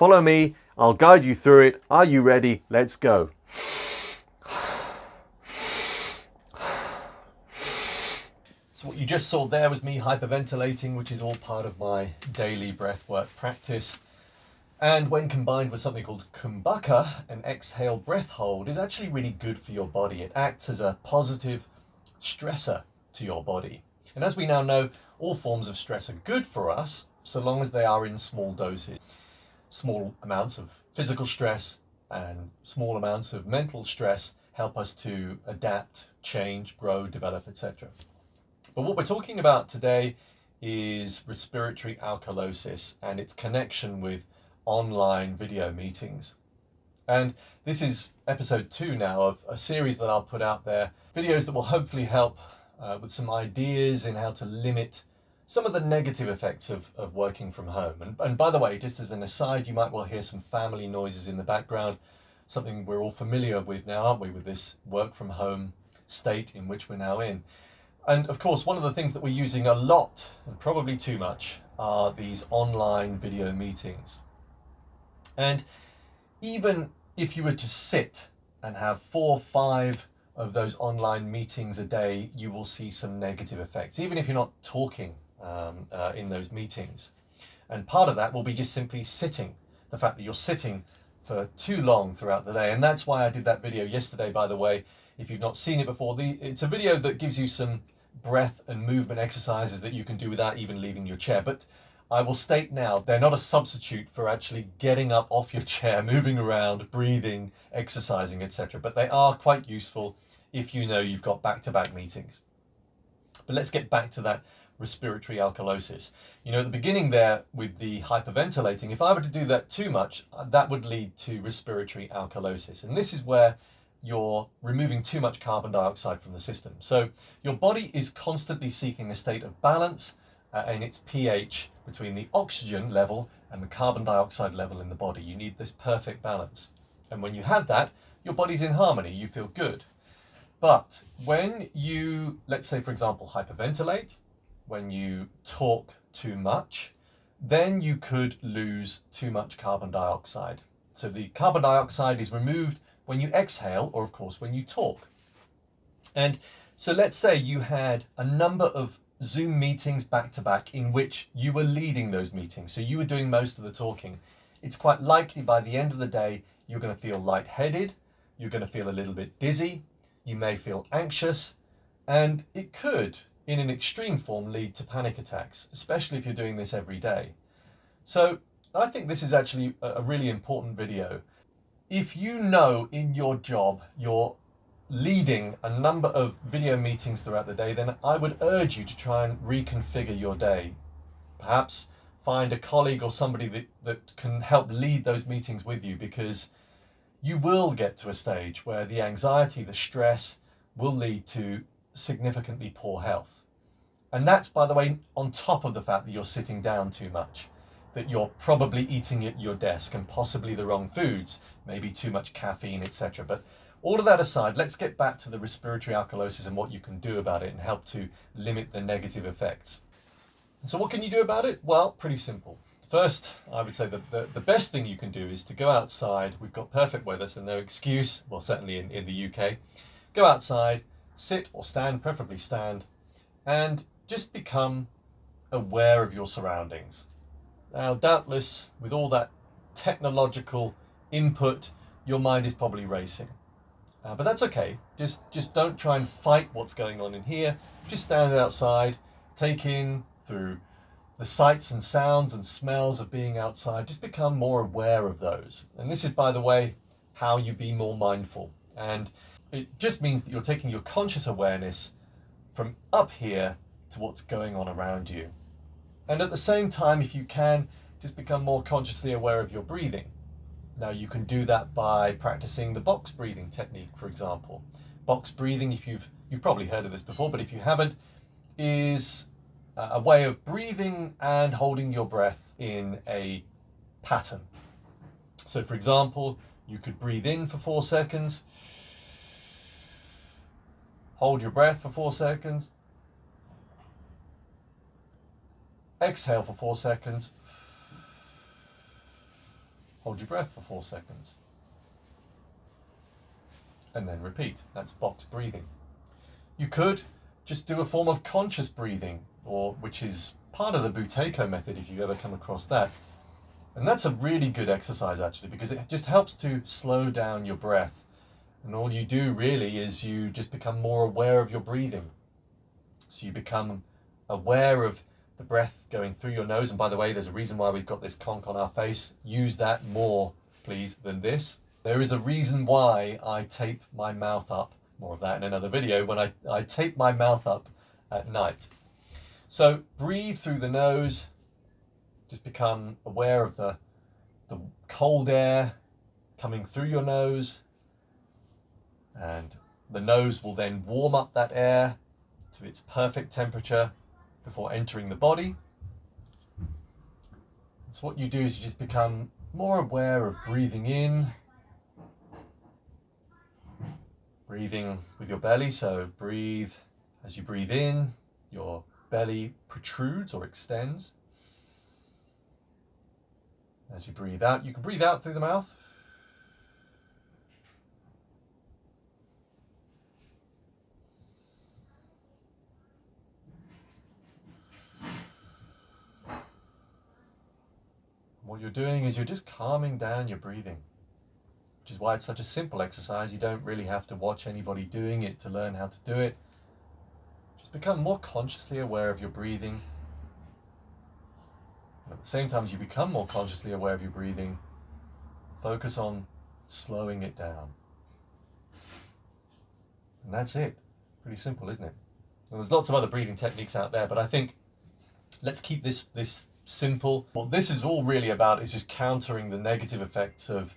Follow me, I'll guide you through it. Are you ready? Let's go. So what you just saw there was me hyperventilating, which is all part of my daily breathwork practice. And when combined with something called kumbhaka, an exhale breath hold, is actually really good for your body. It acts as a positive stressor to your body. And as we now know, all forms of stress are good for us, so long as they are in small doses. Small amounts of physical stress and small amounts of mental stress help us to adapt, change, grow, develop, etc. But what we're talking about today is respiratory alkalosis and its connection with online video meetings. And this is episode 2 now of a series that I'll put out there, videos that will hopefully help with some ideas in how to limit some of the negative effects of working from home. And by the way, just as an aside, you might well hear some family noises in the background, something we're all familiar with now, aren't we, with this work from home state in which we're now in. And of course, one of the things that we're using a lot, and probably too much, are these online video meetings. And even if you were to sit and have 4 or 5 of those online meetings a day, you will see some negative effects, even if you're not talking in those meetings. And part of that will be just simply sitting, the fact that you're sitting for too long throughout the day. And that's why I did that video yesterday, by the way. If you've not seen it before, it's a video that gives you some breath and movement exercises that you can do without even leaving your chair. But I will state now, they're not a substitute for actually getting up off your chair, moving around, breathing, exercising, etc. But they are quite useful if you know you've got back-to-back meetings. But let's get back to that respiratory alkalosis. You know, at the beginning there with the hyperventilating, if I were to do that too much, that would lead to respiratory alkalosis. And this is where you're removing too much carbon dioxide from the system. So your body is constantly seeking a state of balance in its pH between the oxygen level and the carbon dioxide level in the body. You need this perfect balance. And when you have that, your body's in harmony, you feel good. But when you, let's say for example, hyperventilate, when you talk too much, then you could lose too much carbon dioxide. So the carbon dioxide is removed when you exhale, or of course when you talk. And so let's say you had a number of Zoom meetings back to back in which you were leading those meetings, so you were doing most of the talking. It's quite likely by the end of the day you're going to feel lightheaded, you're going to feel a little bit dizzy, you may feel anxious, and it could, in an extreme form, lead to panic attacks, especially if you're doing this every day. So I think this is actually a really important video. If you know in your job you're leading a number of video meetings throughout the day, then I would urge you to try and reconfigure your day. Perhaps find a colleague or somebody that can help lead those meetings with you, because you will get to a stage where the anxiety, the stress will lead to significantly poor health. And that's, by the way, on top of the fact that you're sitting down too much, that you're probably eating at your desk and possibly the wrong foods, maybe too much caffeine, etc. But all of that aside, let's get back to the respiratory alkalosis and what you can do about it and help to limit the negative effects. So what can you do about it? Well, pretty simple. First, I would say that the best thing you can do is to go outside. We've got perfect weather, so no excuse, well, certainly in the UK. Go outside, sit or stand, preferably stand, and just become aware of your surroundings. Now, doubtless, with all that technological input, your mind is probably racing. But that's okay. Just don't try and fight what's going on in here. Just stand outside, take in through the sights and sounds and smells of being outside. Just become more aware of those. And this is, by the way, how you be more mindful. And it just means that you're taking your conscious awareness from up here to what's going on around you. And at the same time, if you can, just become more consciously aware of your breathing. Now, you can do that by practicing the box breathing technique, for example. Box breathing, if you've probably heard of this before, but if you haven't, is a way of breathing and holding your breath in a pattern. So, for example, you could breathe in for 4 seconds, hold your breath for 4 seconds, exhale for 4 seconds, Hold your breath for 4 seconds. And then repeat. That's box breathing. You could just do a form of conscious breathing, which is part of the Buteyko method if you ever come across that. And that's a really good exercise actually, because it just helps to slow down your breath. And all you do really is you just become more aware of your breathing. So you become aware of the breath going through your nose. And by the way, there's a reason why we've got this conch on our face. Use that more, please, than this. There is a reason why I tape my mouth up. More of that in another video, when I tape my mouth up at night. So breathe through the nose. Just become aware of the cold air coming through your nose. And the nose will then warm up that air to its perfect temperature before entering the body. So what you do is you just become more aware of breathing in, breathing with your belly. So breathe, as you breathe in, your belly protrudes or extends. As you breathe out, you can breathe out through the mouth. What you're doing is you're just calming down your breathing, which is why it's such a simple exercise. You don't really have to watch anybody doing it to learn how to do it. Just become more consciously aware of your breathing. And at the same time as you become more consciously aware of your breathing, focus on slowing it down. And that's it. Pretty simple, isn't it? And there's lots of other breathing techniques out there, but I think let's keep this simple. What this is all really about is just countering the negative effects of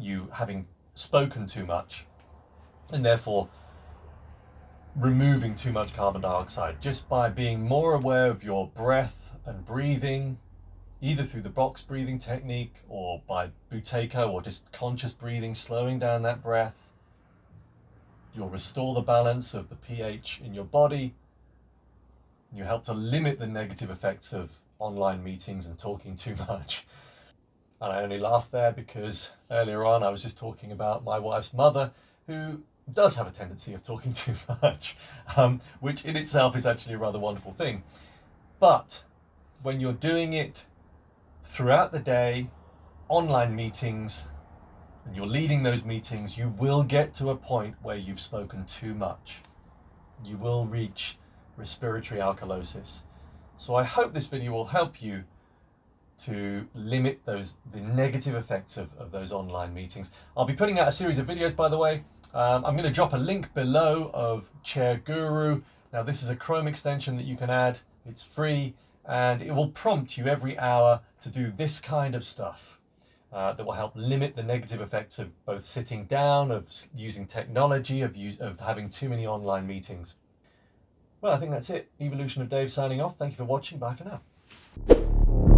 you having spoken too much, and therefore removing too much carbon dioxide, just by being more aware of your breath and breathing, either through the box breathing technique or by Buteyko, or just conscious breathing, slowing down that breath. You'll restore the balance of the pH in your body. You help to limit the negative effects of online meetings and talking too much. And I only laughed there because earlier on I was just talking about my wife's mother, who does have a tendency of talking too much, which in itself is actually a rather wonderful thing. But when you're doing it throughout the day, online meetings, and you're leading those meetings, you will get to a point where you've spoken too much. You will reach respiratory alkalosis. So I hope this video will help you to limit the negative effects of those online meetings. I'll be putting out a series of videos, by the way. I'm going to drop a link below of Chair Guru. Now this is a Chrome extension that you can add. It's free, and it will prompt you every hour to do this kind of stuff that will help limit the negative effects of both sitting down, of using technology, of having too many online meetings. Well, I think that's it. Evolution of Dave signing off. Thank you for watching. Bye for now.